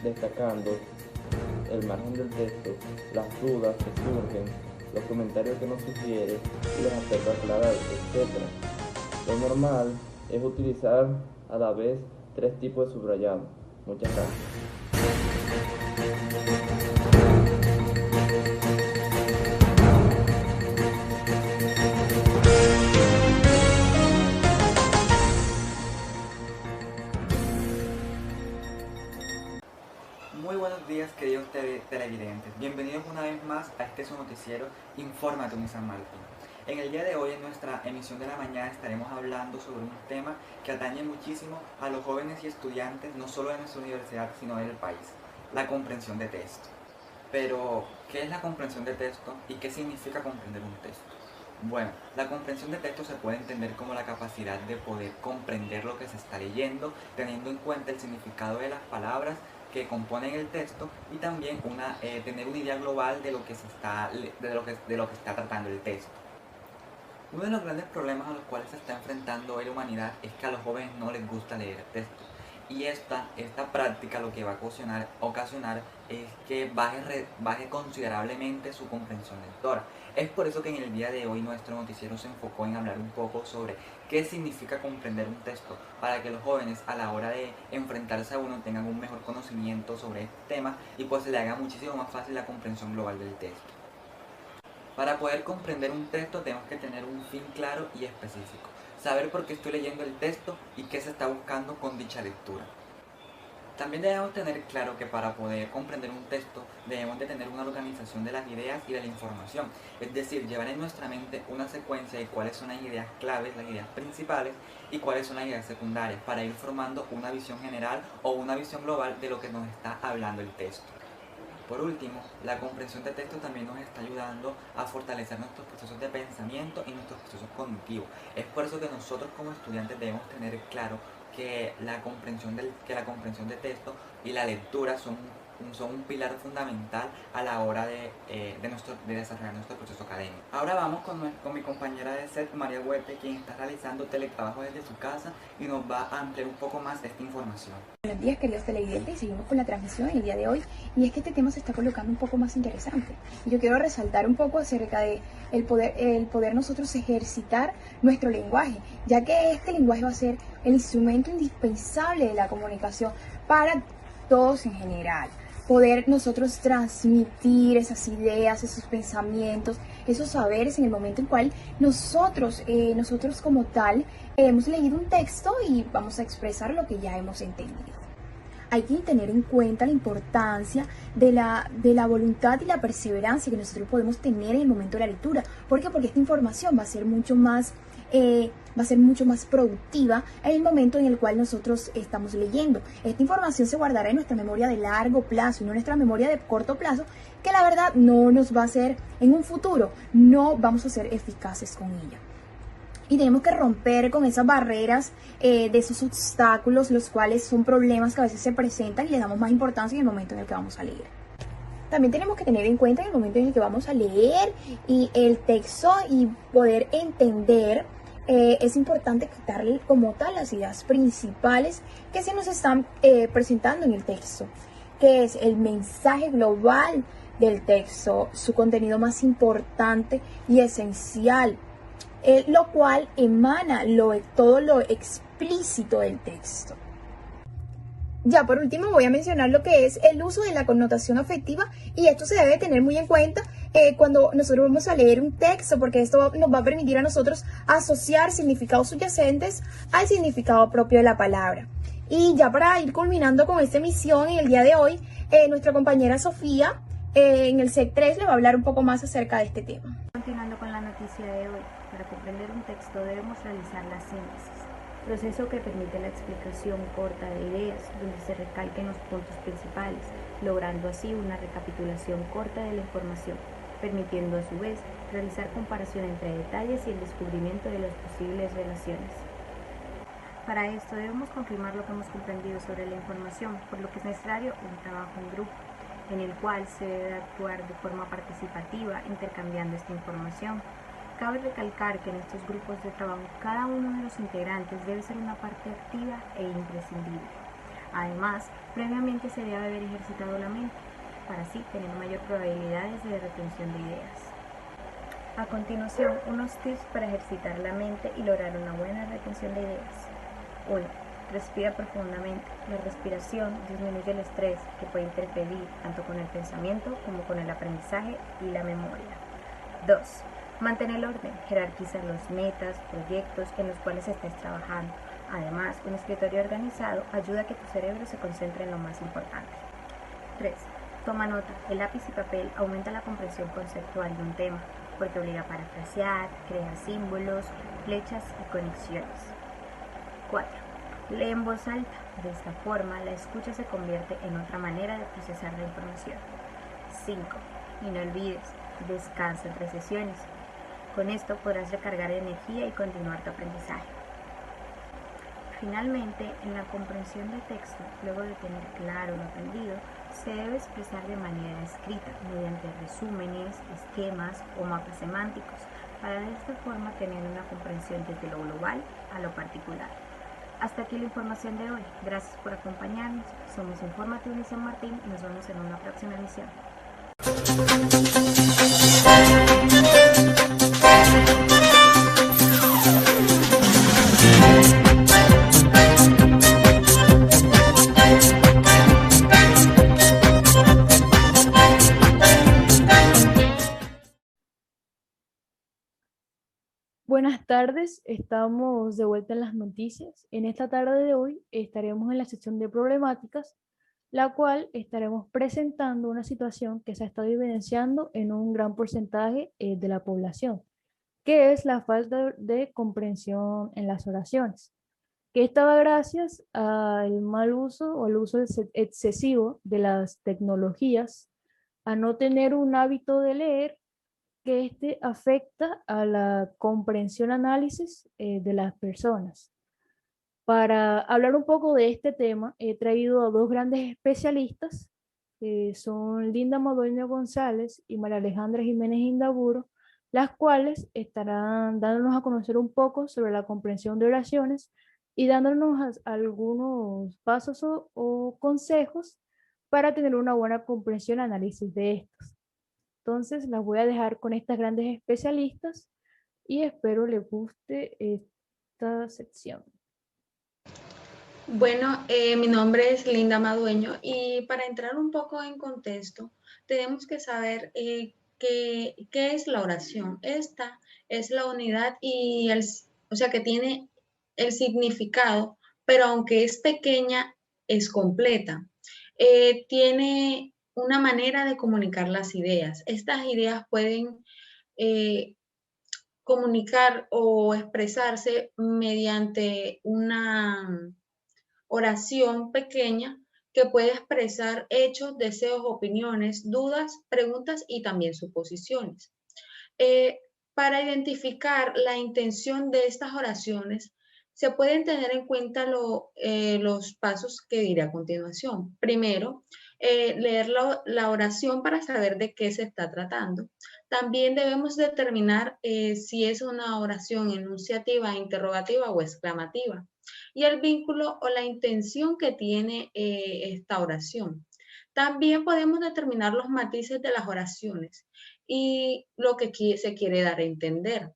destacando el margen del texto, las dudas que surgen, los comentarios que nos sugiere y los aspectos a aclarar, etc. Lo normal es utilizar a la vez 3 tipos de subrayado. Muchas gracias. Muy buenos días, queridos televidentes. Bienvenidos una vez más a este su noticiero Infórmate con San Martín. En el día de hoy, en nuestra emisión de la mañana, estaremos hablando sobre un tema que atañe muchísimo a los jóvenes y estudiantes, no solo de nuestra universidad, sino del país: la comprensión de texto. Pero, ¿qué es la comprensión de texto y qué significa comprender un texto? Bueno, la comprensión de texto se puede entender como la capacidad de poder comprender lo que se está leyendo, teniendo en cuenta el significado de las palabras que componen el texto y también tener una idea global de lo que está tratando el texto. Uno de los grandes problemas a los cuales se está enfrentando hoy la humanidad es que a los jóvenes no les gusta leer textos. Y esta práctica lo que va a ocasionar es que baje considerablemente su comprensión lectora. Es por eso que en el día de hoy nuestro noticiero se enfocó en hablar un poco sobre qué significa comprender un texto, para que los jóvenes a la hora de enfrentarse a uno tengan un mejor conocimiento sobre este tema y pues se le haga muchísimo más fácil la comprensión global del texto. Para poder comprender un texto tenemos que tener un fin claro y específico, saber por qué estoy leyendo el texto y qué se está buscando con dicha lectura. También debemos tener claro que para poder comprender un texto debemos de tener una organización de las ideas y de la información, es decir, llevar en nuestra mente una secuencia de cuáles son las ideas claves, las ideas principales y cuáles son las ideas secundarias, para ir formando una visión general o una visión global de lo que nos está hablando el texto. Por último, la comprensión de texto también nos está ayudando a fortalecer nuestros procesos de pensamiento y nuestros procesos cognitivos. Es por eso que nosotros como estudiantes debemos tener claro que la comprensión de texto y la lectura son un pilar fundamental a la hora de desarrollar nuestro proceso académico. Ahora vamos con mi compañera de set, María Huerte, quien está realizando teletrabajo desde su casa y nos va a ampliar un poco más de esta información. Buenos días, queridos televidentes, y seguimos con la transmisión en el día de hoy, y es que este tema se está colocando un poco más interesante. Yo quiero resaltar un poco acerca de el poder nosotros ejercitar nuestro lenguaje, ya que este lenguaje va a ser el instrumento indispensable de la comunicación para todos en general. Poder nosotros transmitir esas ideas, esos pensamientos, esos saberes en el momento en cual nosotros como tal hemos leído un texto y vamos a expresar lo que ya hemos entendido. Hay que tener en cuenta la importancia de la voluntad y la perseverancia que nosotros podemos tener en el momento de la lectura. ¿Por qué? Porque esta información va a ser mucho más productiva en el momento en el cual nosotros estamos leyendo. Esta información se guardará en nuestra memoria de largo plazo y no en nuestra memoria de corto plazo, que la verdad no nos va a hacer en un futuro, no vamos a ser eficaces con ella. Y tenemos que romper con esas barreras de esos obstáculos, los cuales son problemas que a veces se presentan y le damos más importancia en el momento en el que vamos a leer. También tenemos que tener en cuenta en el momento en el que vamos a leer y el texto y poder entender. Es importante quitarle como tal las ideas principales que se nos están presentando en el texto, que es el mensaje global del texto, su contenido más importante y esencial, lo cual emana todo lo explícito del texto. Ya por último voy a mencionar lo que es el uso de la connotación afectiva, y esto se debe tener muy en cuenta cuando nosotros vamos a leer un texto, porque esto nos va a permitir a nosotros asociar significados subyacentes al significado propio de la palabra. Y ya para ir culminando con esta emisión en el día de hoy, nuestra compañera Sofía En el SEC 3 le va a hablar un poco más acerca de este tema. Continuando con la noticia de hoy, para comprender un texto debemos realizar la síntesis, proceso que permite la explicación corta de ideas, donde se recalquen los puntos principales, logrando así una recapitulación corta de la información, permitiendo a su vez realizar comparación entre detalles y el descubrimiento de las posibles relaciones. Para esto debemos confirmar lo que hemos comprendido sobre la información, por lo que es necesario un trabajo en grupo, en el cual se debe actuar de forma participativa intercambiando esta información. Cabe recalcar que en estos grupos de trabajo cada uno de los integrantes debe ser una parte activa e imprescindible. Además, previamente se debe haber ejercitado la mente, para así tener mayor probabilidades de retención de ideas. A continuación, unos tips para ejercitar la mente y lograr una buena retención de ideas. 1. Respira profundamente. La respiración disminuye el estrés que puede interferir tanto con el pensamiento como con el aprendizaje y la memoria. 2. Mantén el orden. Jerarquiza las metas, proyectos en los cuales estés trabajando. Además, un escritorio organizado ayuda a que tu cerebro se concentre en lo más importante. 3. Toma nota. El lápiz y papel aumenta la comprensión conceptual de un tema, porque obliga a parafrasear, crear símbolos, flechas y conexiones. 4. Lee en voz alta. De esta forma, la escucha se convierte en otra manera de procesar la información. 5. Y no olvides, descansa entre sesiones. Con esto podrás recargar energía y continuar tu aprendizaje. Finalmente, en la comprensión del texto, luego de tener claro lo aprendido, se debe expresar de manera escrita, mediante resúmenes, esquemas o mapas semánticos, para de esta forma tener una comprensión desde lo global a lo particular. Hasta aquí la información de hoy. Gracias por acompañarnos. Somos Informativo de San Martín y nos vemos en una próxima emisión. Buenas tardes, estamos de vuelta en las noticias. En esta tarde de hoy estaremos en la sección de problemáticas, la cual estaremos presentando una situación que se ha estado evidenciando en un gran porcentaje de la población, que es la falta de comprensión en las oraciones, que estaba gracias al mal uso o al uso excesivo de las tecnologías, a no tener un hábito de leer, que este afecta a la comprensión análisis de las personas. Para hablar un poco de este tema, he traído a dos grandes especialistas, que son Linda Madueño González y María Alejandra Jiménez Indaburo, las cuales estarán dándonos a conocer un poco sobre la comprensión de oraciones y dándonos algunos pasos o consejos para tener una buena comprensión y análisis de estos. Entonces las voy a dejar con estas grandes especialistas y espero les guste esta sección. Bueno, mi nombre es Linda Madueño y para entrar un poco en contexto, tenemos que saber qué es la oración. Esta es la unidad y que tiene el significado, pero aunque es pequeña, es completa. Tiene una manera de comunicar las ideas. Estas ideas pueden comunicar o expresarse mediante una oración pequeña que puede expresar hechos, deseos, opiniones, dudas, preguntas y también suposiciones. Para identificar la intención de estas oraciones, se pueden tener en cuenta los pasos que diré a continuación. Primero, leer la oración para saber de qué se está tratando. También debemos determinar si es una oración enunciativa, interrogativa o exclamativa. Y el vínculo o la intención que tiene esta oración. También podemos determinar los matices de las oraciones y lo que se quiere dar a entender.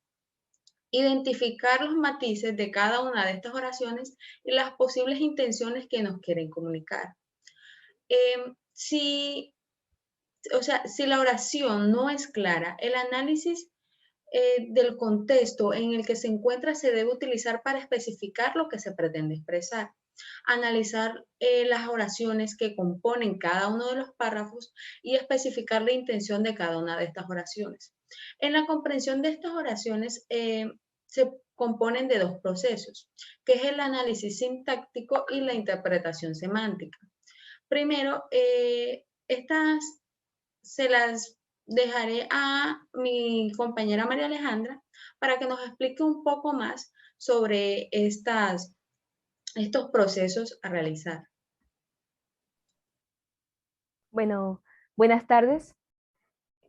Identificar los matices de cada una de estas oraciones y las posibles intenciones que nos quieren comunicar. Si la oración no es clara, el análisis del contexto en el que se encuentra se debe utilizar para especificar lo que se pretende expresar. analizar las oraciones que componen cada uno de los párrafos y especificar la intención de cada una de estas oraciones. En la comprensión de estas oraciones se componen de dos procesos, que es el análisis sintáctico y la interpretación semántica. Primero, estas se las dejaré a mi compañera María Alejandra para que nos explique un poco más sobre estos procesos a realizar. Bueno, buenas tardes.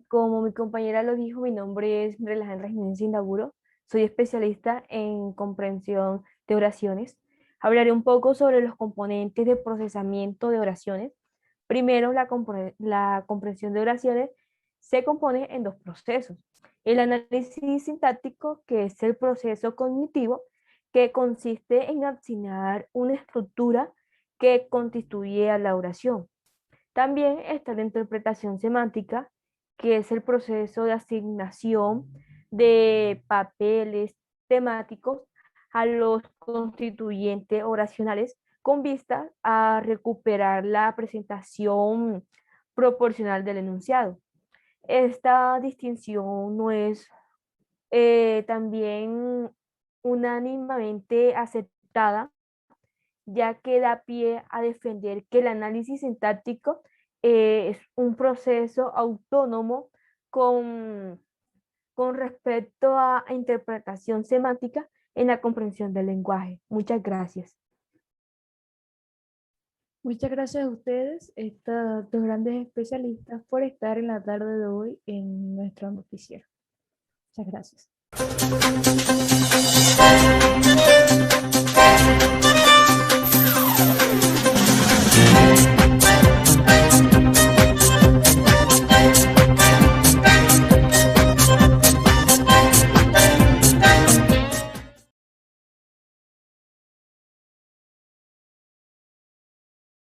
Como mi compañera lo dijo, mi nombre es María Alejandra Jiménez Indaburo. Soy especialista en comprensión de oraciones. Hablaré un poco sobre los componentes de procesamiento de oraciones. Primero, la comprensión de oraciones se compone en dos procesos. El análisis sintáctico, que es el proceso cognitivo, que consiste en asignar una estructura que constituye a la oración. También está la interpretación semántica, que es el proceso de asignación de papeles temáticos a los constituyentes oracionales con vista a recuperar la presentación proporcional del enunciado. Esta distinción no es también unánimemente aceptada, ya que da pie a defender que el análisis sintáctico es un proceso autónomo con respecto a interpretación semántica en la comprensión del lenguaje. Muchas gracias. Muchas gracias a ustedes, estos dos grandes especialistas, por estar en la tarde de hoy en nuestro noticiero. Muchas gracias.